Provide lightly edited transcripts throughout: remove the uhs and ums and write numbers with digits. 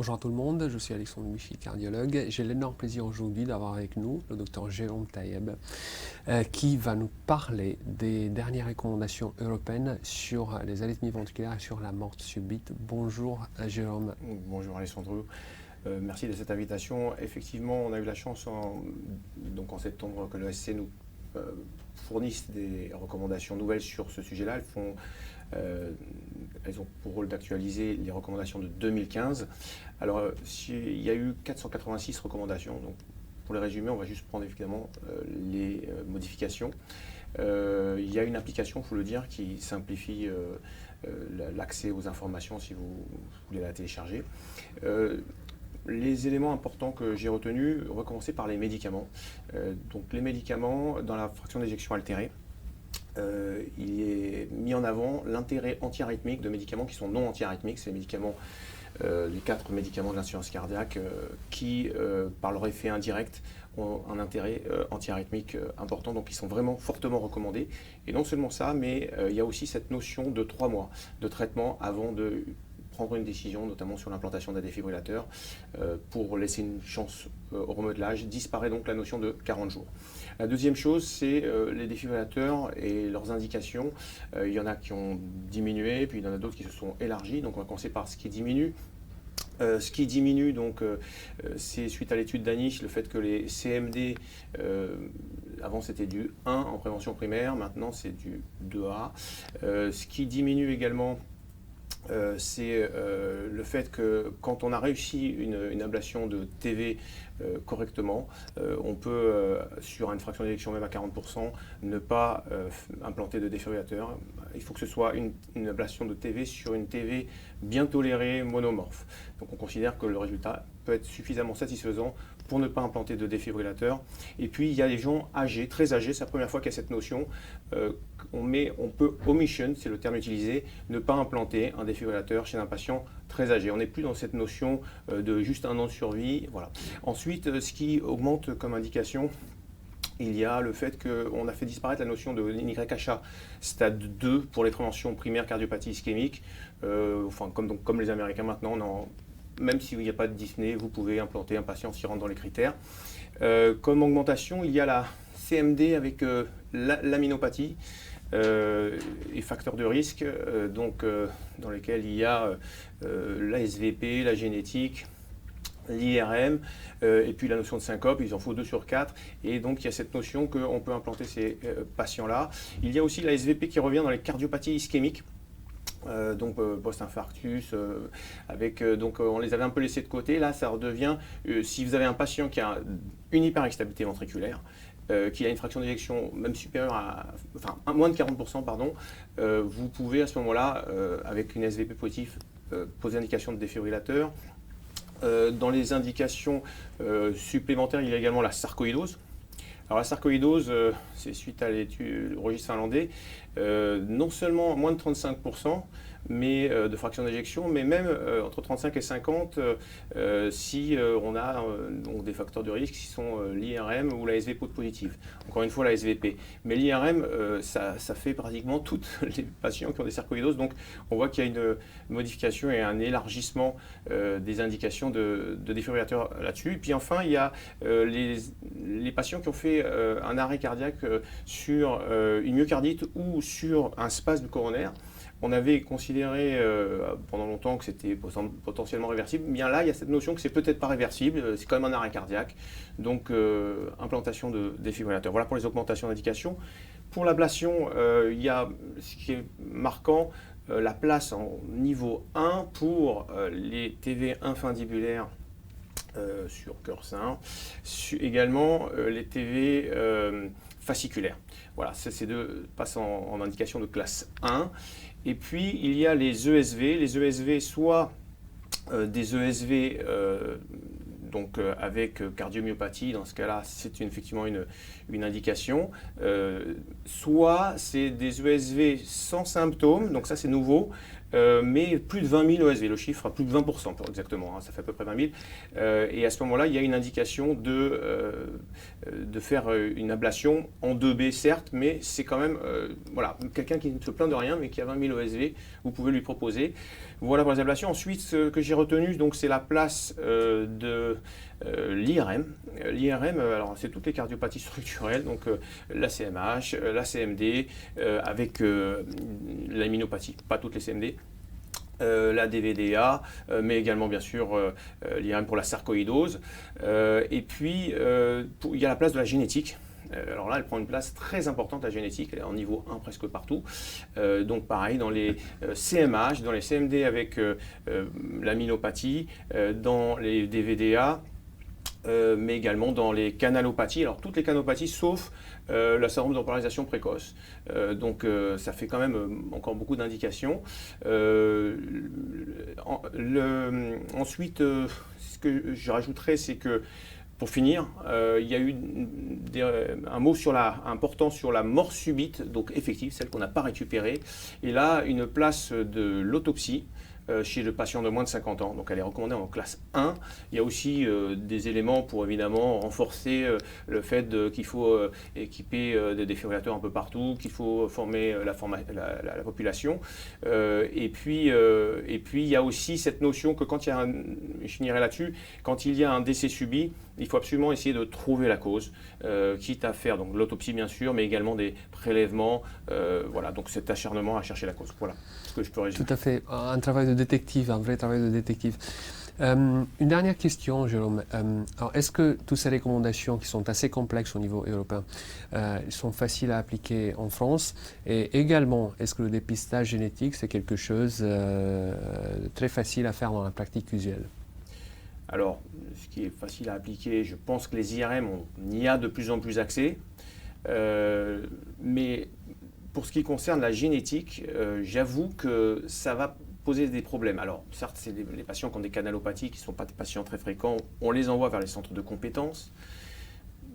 Bonjour à tout le monde, je suis Alexandre Michy, cardiologue. J'ai l'énorme plaisir aujourd'hui d'avoir avec nous le docteur Jérôme Taïeb qui va nous parler des dernières recommandations européennes sur les arythmies ventriculaires et sur la mort subite. Bonjour Jérôme. Bonjour Alessandro, merci de cette invitation. Effectivement, on a eu la chance en septembre que l'ESC nous fournisse des recommandations nouvelles sur ce sujet-là. Elles ont pour rôle d'actualiser les recommandations de 2015. Alors, il y a eu 486 recommandations. Donc, pour les résumer, on va juste prendre évidemment les modifications. Il y a une application, il faut le dire, qui simplifie l'accès aux informations si vous voulez la télécharger. Les éléments importants que j'ai retenus, on va commencer par les médicaments. Donc les médicaments dans la fraction d'éjection altérée, il est mis en avant l'intérêt antiarythmique de médicaments qui sont non antiarythmiques, c'est les médicaments, les 4 médicaments de l'insuffisance cardiaque qui, par leur effet indirect, ont un intérêt antiarythmique important, donc ils sont vraiment fortement recommandés. Et non seulement ça, mais il y a aussi cette notion de 3 mois de traitement avant de prendre une décision, notamment sur l'implantation d'un défibrillateur, pour laisser une chance au remodelage. Disparaît donc la notion de 40 jours. La deuxième chose, c'est les défibrillateurs et leurs indications. Il y en a qui ont diminué, puis il y en a d'autres qui se sont élargis. Donc on va commencer par ce qui diminue. Ce qui diminue, donc, c'est suite à l'étude d'Anish, le fait que les CMD, avant c'était du 1 en prévention primaire, maintenant c'est du 2A. Ce qui diminue également, c'est le fait que quand on a réussi une ablation de TV correctement, on peut, sur une fraction d'éjection même à 40%, ne pas implanter de défibrillateur. Il faut que ce soit une ablation de TV sur une TV bien tolérée, monomorphe. Donc on considère que le résultat peut être suffisamment satisfaisant pour ne pas implanter de défibrillateur. Et puis il y a des gens âgés, très âgés, c'est la première fois qu'il y a cette notion. On peut omission, c'est le terme utilisé, ne pas implanter un défibrillateur chez un patient très âgé. On n'est plus dans cette notion de juste un an de survie. Voilà. Ensuite, ce qui augmente comme indication, il y a le fait qu'on a fait disparaître la notion de NYHA stade 2 pour les préventions primaires cardiopathie ischémique. Comme les Américains maintenant, même s'il n'y a pas de Disney, vous pouvez implanter un patient s'il rentre dans les critères. Comme augmentation, il y a la CMD avec l'aminopathie et facteurs de risque, dans lesquels il y a la SVP, la génétique, l'IRM, et puis la notion de syncope, il en faut 2 sur 4, et donc il y a cette notion qu'on peut implanter ces patients-là. Il y a aussi la SVP qui revient dans les cardiopathies ischémiques, post-infarctus, on les avait un peu laissés de côté. Là, ça redevient, si vous avez un patient qui a une hyperexstabilité ventriculaire, qui a une fraction d'éjection même supérieure à moins de 40%, vous pouvez à ce moment-là, avec une SVP positive, poser indication de défibrillateur. Dans les indications supplémentaires, il y a également la sarcoïdose. Alors la sarcoïdose, c'est suite à l'étude registre finlandais, non seulement moins de 35%, mais de fraction d'éjection, mais même entre 35 et 50 si on a des facteurs de risque qui sont l'IRM ou la SVP positive. Encore une fois, la SVP. Mais l'IRM, ça fait pratiquement tous les patients qui ont des sarcoïdoses. Donc on voit qu'il y a une modification et un élargissement des indications de défibrillateur là-dessus. Et puis enfin, il y a les patients qui ont fait un arrêt cardiaque sur une myocardite ou sur un spasme coronaire. On avait considéré pendant longtemps que c'était potentiellement réversible. Bien là, il y a cette notion que c'est peut-être pas réversible, c'est quand même un arrêt cardiaque. Donc, implantation de défibrillateur. Voilà pour les augmentations d'indication. Pour l'ablation, il y a ce qui est marquant, la place en niveau 1 pour les TV infundibulaires sur cœur sain, également les TV fasciculaires. Voilà, ces deux passent en indication de classe 1. Et puis, il y a les ESV. Les ESV, soit des ESV avec cardiomyopathie, dans ce cas-là, c'est effectivement une indication. Soit c'est des ESV sans symptômes, donc ça c'est nouveau, mais plus de 20 000 ESV, le chiffre, plus de 20% exactement, hein, ça fait à peu près 20 000. Et à ce moment-là, il y a une indication de faire une ablation en 2B, certes, mais c'est quand même voilà, quelqu'un qui ne se plaint de rien, mais qui a 20 000 ESV, vous pouvez lui proposer. Voilà pour les ablations. Ensuite, ce que j'ai retenu, c'est la place de l'IRM. L'IRM, alors c'est toutes les cardiopathies structurelles, donc la CMH, la CMD, avec l'aminopathie, pas toutes les CMD. La DVDA, mais également bien sûr l'IRM pour la sarcoïdose. Et puis il y a la place de la génétique. Alors là, elle prend une place très importante, la génétique, elle est en niveau 1 presque partout. Donc pareil, dans les CMH, dans les CMD avec l'aminopathie, dans les DVDA, mais également dans les canalopathies. Alors toutes les canalopathies sauf la syndrome de polarisation précoce. Donc ça fait quand même encore beaucoup d'indications. Ensuite, ce que je rajouterais, c'est que pour finir, il y a eu un mot important sur la mort subite, donc effective, celle qu'on n'a pas récupérée. Et là, une place de l'autopsie chez le patient de moins de 50 ans. Donc elle est recommandée en classe 1. Il y a aussi des éléments pour évidemment renforcer le fait qu'il faut équiper des défibrillateurs un peu partout, qu'il faut former la population. Et puis il y a aussi cette notion que quand il y a je finirai là-dessus, quand il y a un décès subi, il faut absolument essayer de trouver la cause, quitte à faire donc l'autopsie bien sûr, mais également des prélèvements. Voilà, donc cet acharnement à chercher la cause. Voilà ce que je peux résumer. Tout à fait, un travail de détective, un vrai travail de détective. Une dernière question, Jérôme. Alors, est-ce que toutes ces recommandations qui sont assez complexes au niveau européen sont faciles à appliquer en France? Et également, est-ce que le dépistage génétique, c'est quelque chose de très facile à faire dans la pratique usuelle? Alors, ce qui est facile à appliquer, je pense que les IRM, on y a de plus en plus accès. Mais pour ce qui concerne la génétique, j'avoue que ça va poser des problèmes. Alors, certes, c'est les patients qui ont des canalopathies, qui ne sont pas des patients très fréquents, on les envoie vers les centres de compétences.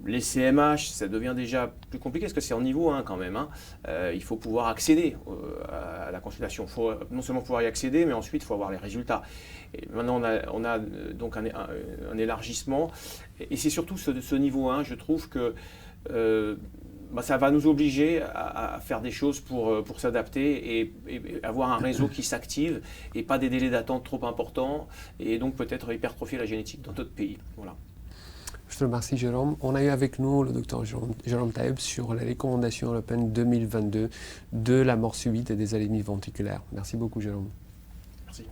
Les CMH, ça devient déjà plus compliqué parce que c'est en niveau 1 quand même. Hein. Il faut pouvoir accéder à la consultation. Il faut non seulement pouvoir y accéder, mais ensuite il faut avoir les résultats. Et maintenant, on a donc un élargissement. Et c'est surtout ce niveau 1, je trouve que ça va nous obliger à faire des choses pour s'adapter et avoir un réseau qui s'active et pas des délais d'attente trop importants et donc peut-être hypertrophier la génétique dans d'autres pays. Voilà. Je te remercie, Jérôme. On a eu avec nous le docteur Jérôme Taïeb sur les recommandations européennes 2022 de la mort subite et des arythmies ventriculaires. Merci beaucoup, Jérôme. Merci.